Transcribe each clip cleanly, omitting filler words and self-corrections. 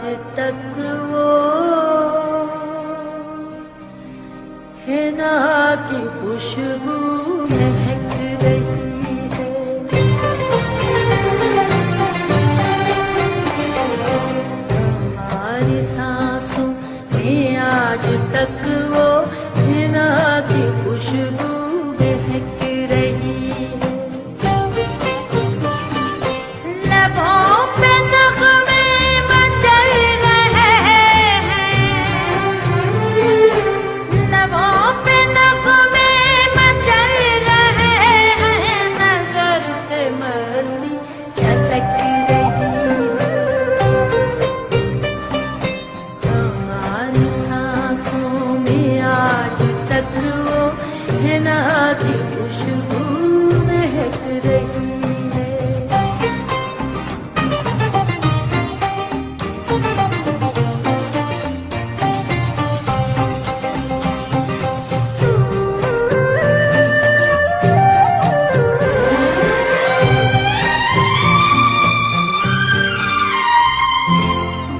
तक वो हिना की खुशबू महक रही है। हमारी सांसों में आज तक वो हिना की खुशबू महक रही है। लबों पे नग़मे मचल रहे हैं, लबों पे नग़मे मचल रहे हैं, नजर से मस्ती झलक रही है। हमारी सांसों में आज तक वो हिना की खुशबू महक रही है।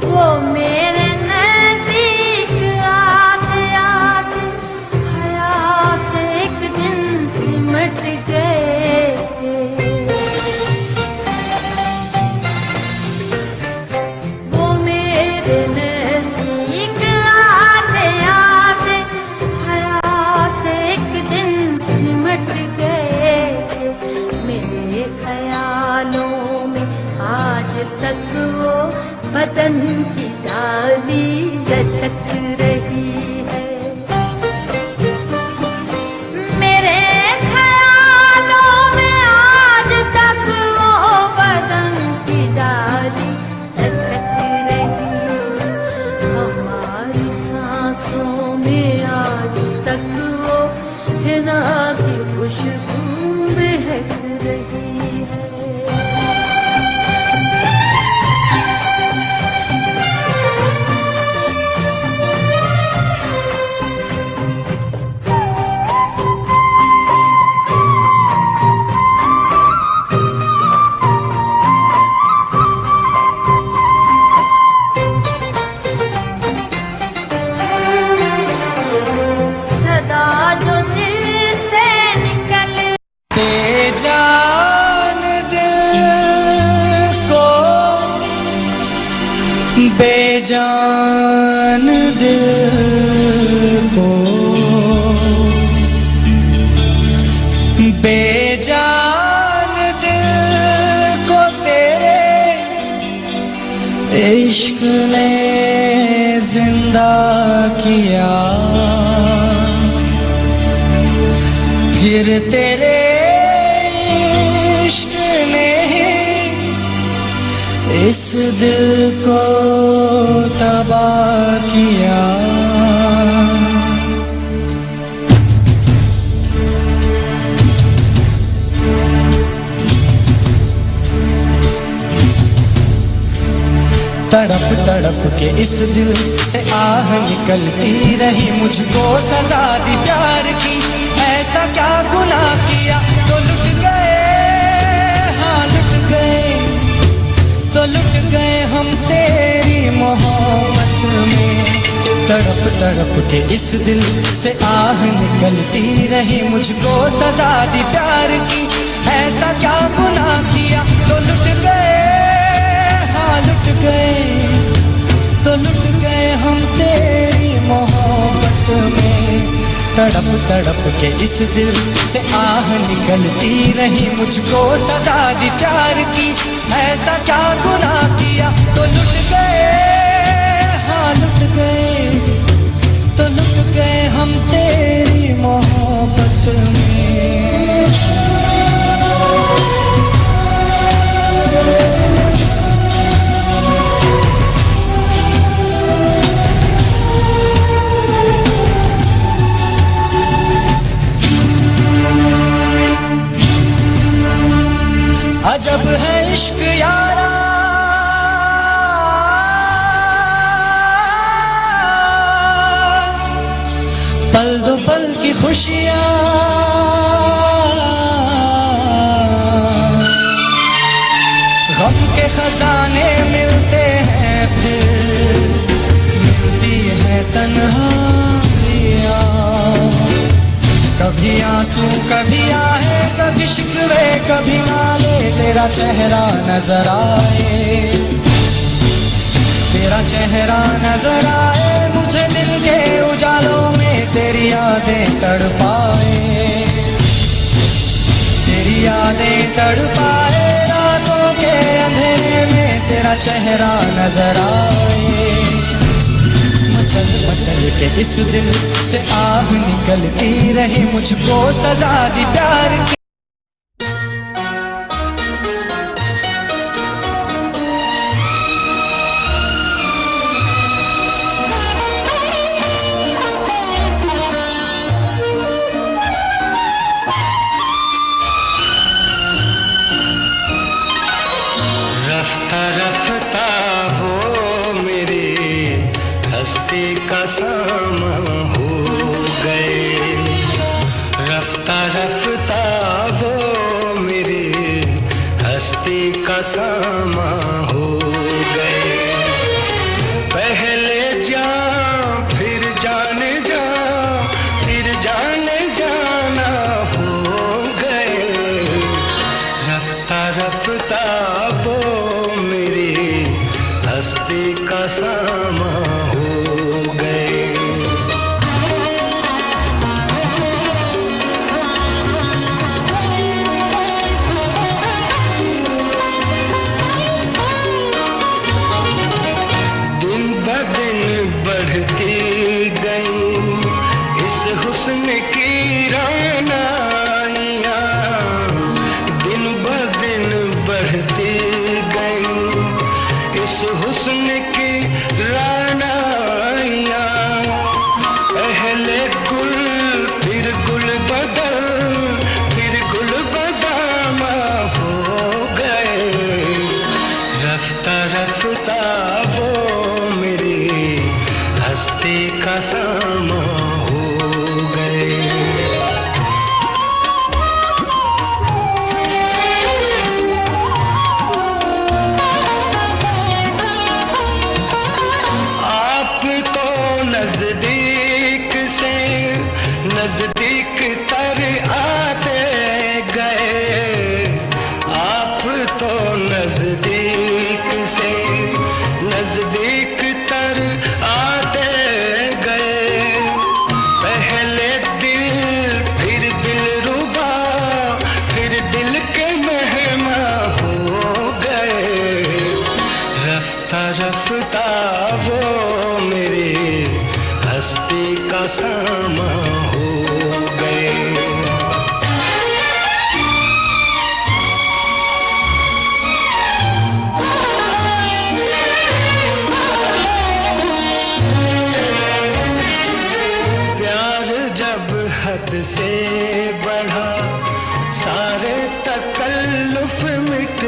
वो मेरे नज़दीक आते आते हया से एक दिन सिमट गए थे। वो मेरे नज़दीक आते आते हया से एक दिन सिमट गए थे। मेरे ख्यालों में आज तक वो बदन की डाली लचक रही है। मेरे ख्यालों में आज तक वो बदन की डाली लचक रही है। हमारी सांसों में आज तक वो हिना की खुशबू महक रही है। सदा जो दिल से निकल बेजान दिल को, बेजान दिल को, बेजान दिल को तेरे इश्क ने जिंदा किया। फिर तेरे इश्क ने इस दिल को तबाह किया। तड़प तड़प के इस दिल से आह निकलती रही, मुझको सजा दी प्यार की। ऐसा क्या गुनाह किया तो लुट गए, हाँ लुट गए, तो लुट गए हम तेरी मोहब्बत में। तड़प तड़प के इस दिल से आह निकलती रही, मुझको सजा दी प्यार की। ऐसा क्या गुनाह किया तो लुट गए, हाँ लुट गए, तो लुट गए हम तेरी मोहब्बत में। तड़प तड़प के इस दिल से आह निकलती रही, मुझको सजा दी प्यार की। ऐसा क्या गुनाह किया तो लुट गए, हाँ लुट गए, तो लुट गए हम तेरी मोहब्बत में। अजब है इश्क यारा, पल दो पल की खुशियाँ, गम के खजाने मिलते हैं फिर। कभी आंसू कभी आहे कभी शिकवे कभी नाले तेरा चेहरा नजर आए, तेरा चेहरा नजर आए मुझे दिन के उजालों में तेरी यादें तड़पाए, तेरी यादें तड़पाए रातों के अंधेरे में तेरा चेहरा नजर आए। मचल मचल के इस दिल से आह निकलती रही मुझको सजा दी प्यार की। रफ्ता रफ्ता वो मेरे हस्ती का सामा हो गए, रफ्ता रफ्ता वो मेरे हस्ती का सामा हो गए। पहले जा फिर जाने जा फिर जाने जाना हो गए, रफ्ता रफ्ता वो मेरी हस्ती का सामा हो गए। दिन ब दिन बढ़ती गई इस हुस्न की रानाइयाँ, दिन ब दिन बढ़ती गई इस हुस्न की रानाइयाँ। पहले गुल फिर गुल बदल फिर गुल बदामा हो गए, रफ्ता रफ्ता वो मेरी हस्ती का सामा हो गए। आप तो नजदीक से नजदीक तर आते गए, आप तो नजदीक से नजदीक तर आते गए। पहले दिल फिर दिल रुबा फिर दिल के मेहमा हो गए, रफ्ता रफ्ता वो मेरी हस्ती का सामा हो गए। प्यार जब हद से बढ़ा सारे तकल्लुफ मिट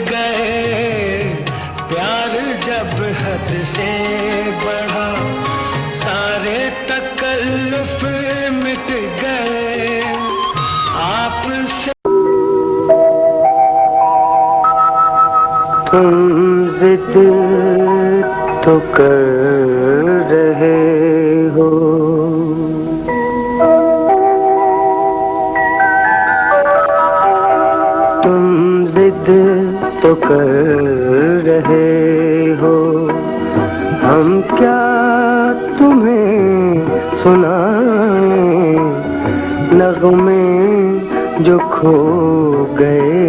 गए, प्यार जब हद से बढ़ा सारे तकल्लुफ मिट गए। आपसे तुम जिद तो कर रहे हो, तुम जिद तो कर रहे हो, हम क्या तुम्हें सुनाएं नगमे जो खो गए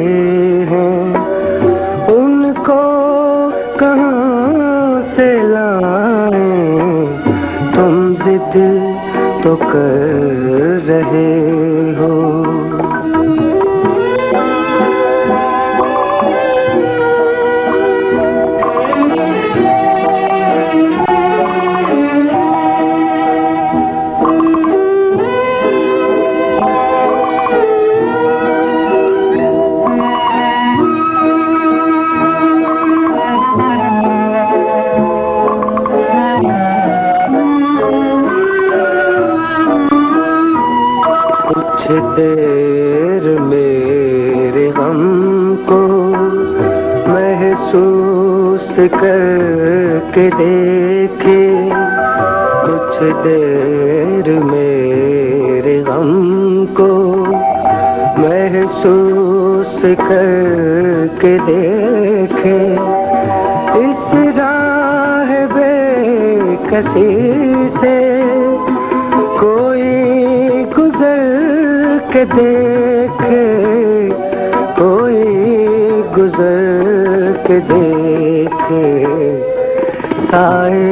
हैं, उनको कहाँ से लाएं। तुम जिद तो कर रहे हो। देर मेरे गम को महसूस करके देखे, कुछ देर मेरे गम को महसूस करके देखे इस राह बेकसी से, कोई गुजर के देखे, कोई गुजर के देखे, साए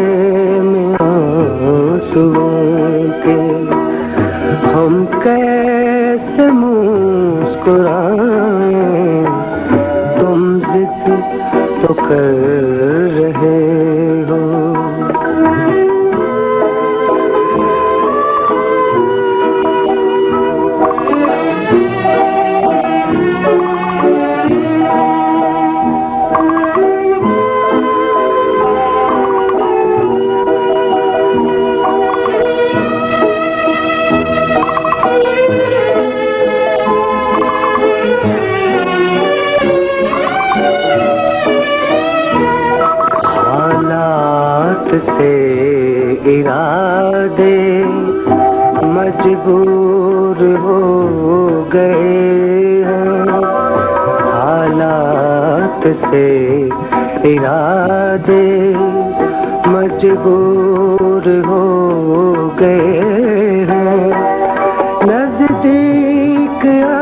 में आंसुओं के हम कैसे मुस्कुराएं, तुम जिद तो कर रहे हो। से इरादे मजबूर हो गए हैं, हालात से इरादे मजबूर हो गए हैं, नजदीक आ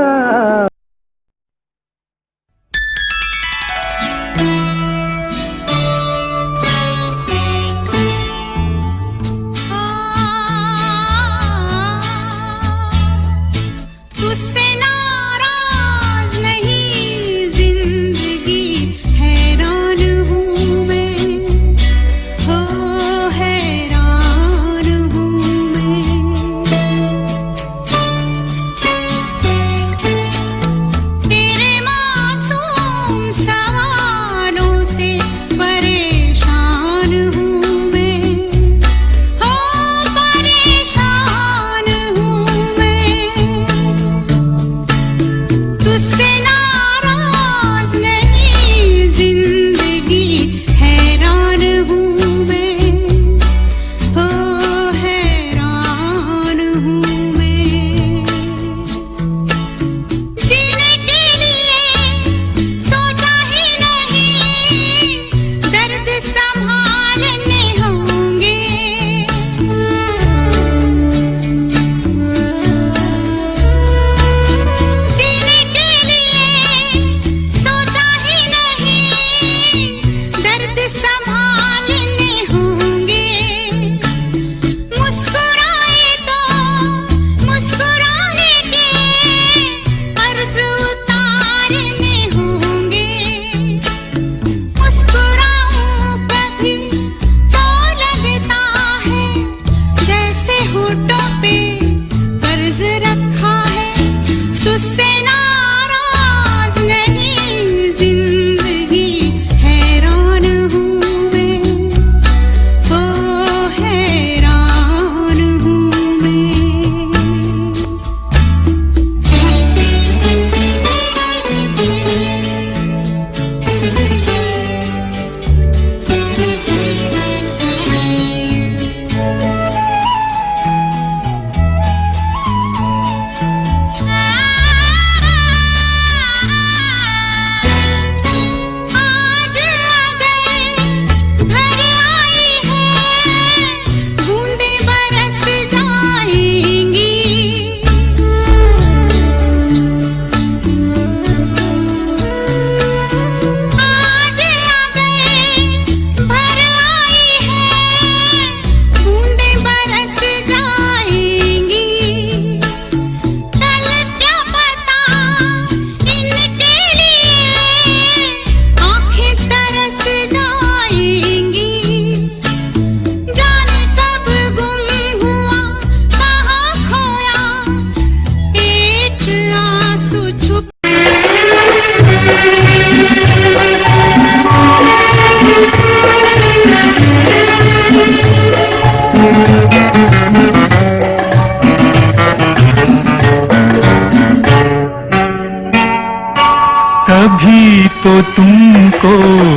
कभी तो तुमको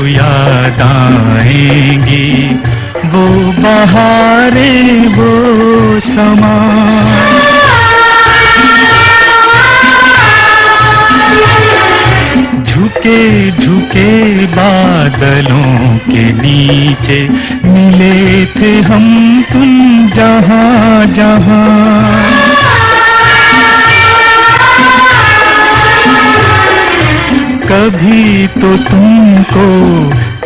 याद आएंगी वो बहारें वो समा। के झुके बादलों के नीचे मिले थे हम तुम जहां जहां। कभी तो तुमको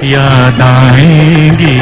याद आएंगी।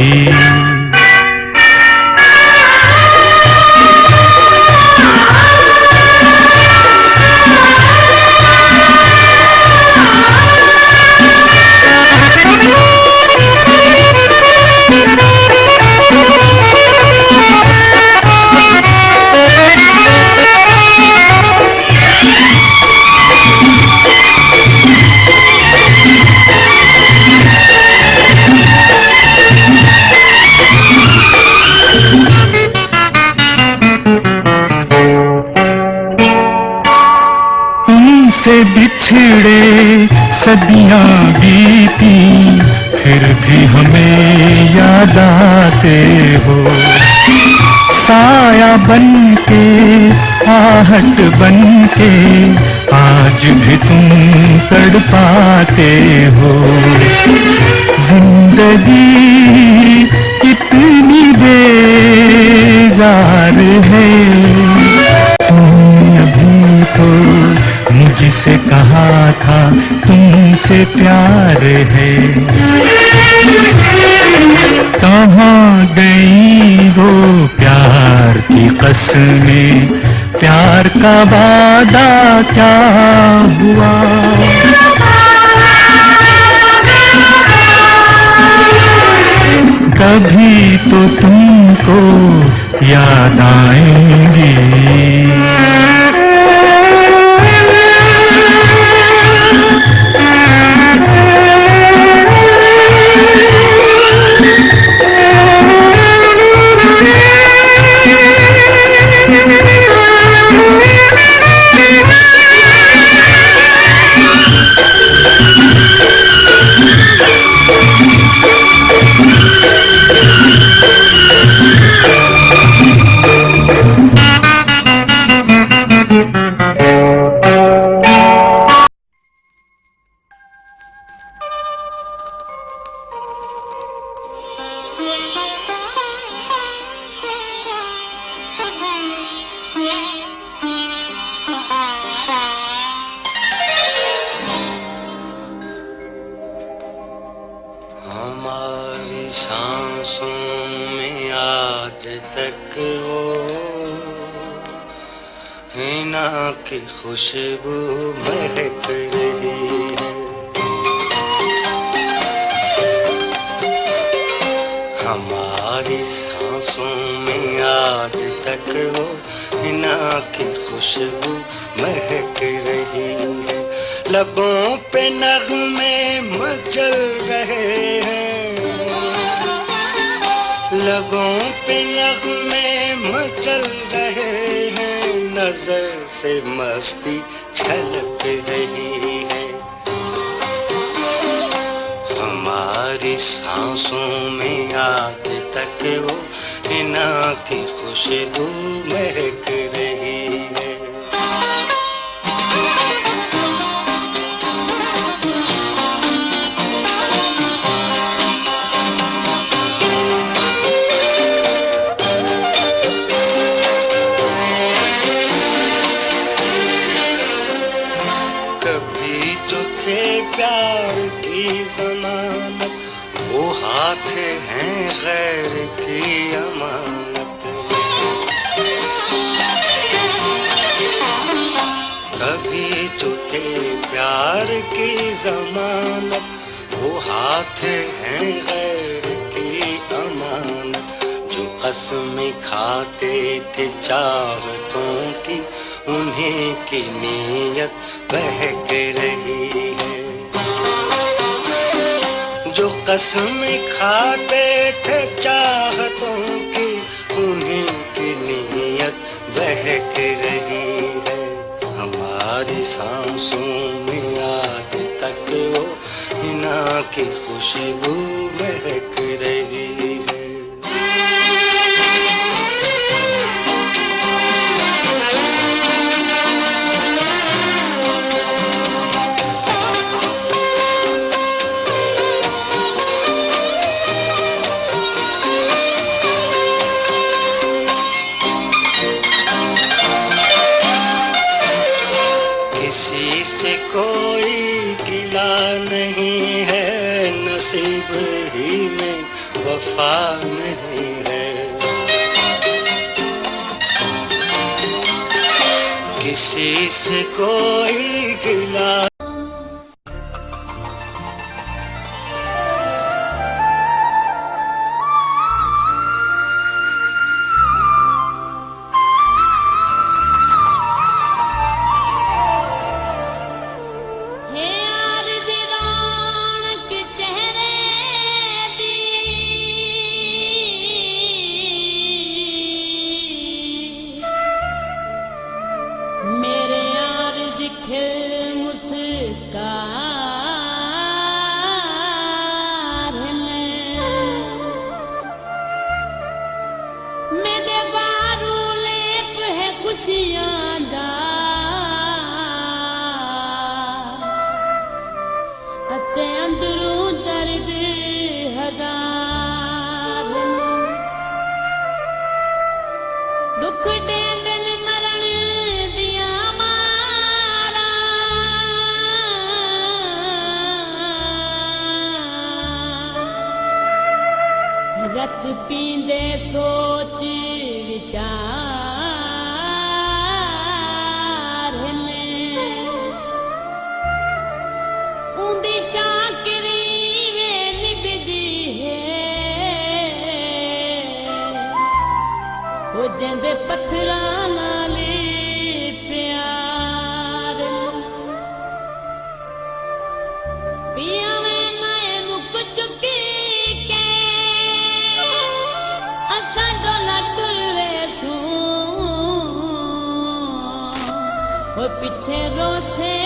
से बिछड़े सदियां बीती फिर भी हमें याद आते हो। साया बनके आहट बनके आज भी तुम तड़पाते हो। जिंदगी कितनी बेजार है, तुमने अभी तो मुझसे कहा था तुमसे प्यार है। कहाँ गई वो प्यार की कसमें, प्यार का वादा क्या हुआ। कभी तो तुमको याद आएंगी। हमारी सांसों में आज तक वो हिना की खुशबू महक रही है। हमारी सांसों में आज तक वो हिना की खुशबू महक रही है। लबों पे नगमे मचल रहे हैं, लबों पे नगमे मचल रहे हैं। नजर से मस्ती छलक रही है। हमारी सांसों में आज तक वो हिना की खुशबू महक रही है। कभी जो थे प्यार की जमानत, वो हाथ हैं गैर की अमानत। कभी जो थे प्यार की जमानत, वो हाथ हैं गैर की अमानत। जो कसमें खाते थे चाहतों की, उन्हीं की नीयत बहक रही है। जो कसमें खाते थे चाहतों की, उन्हीं की नीयत बहक रही है। हमारी सांसों में आज तक वो हिना की खुशबू महक रही है। से कोई गिला नहीं है, नसीब ही में वफा नहीं है। किसी से कोई गिला खुशियां दा अते अंदरों दर्द हजार दुख टेंदन मरण दिया मारा रत पींदे सोच विचार जंदे पत्थरां नाले प्यार पिया में नए मुक चुकी के असा डोला टुरवे सू वो पीछे रोसे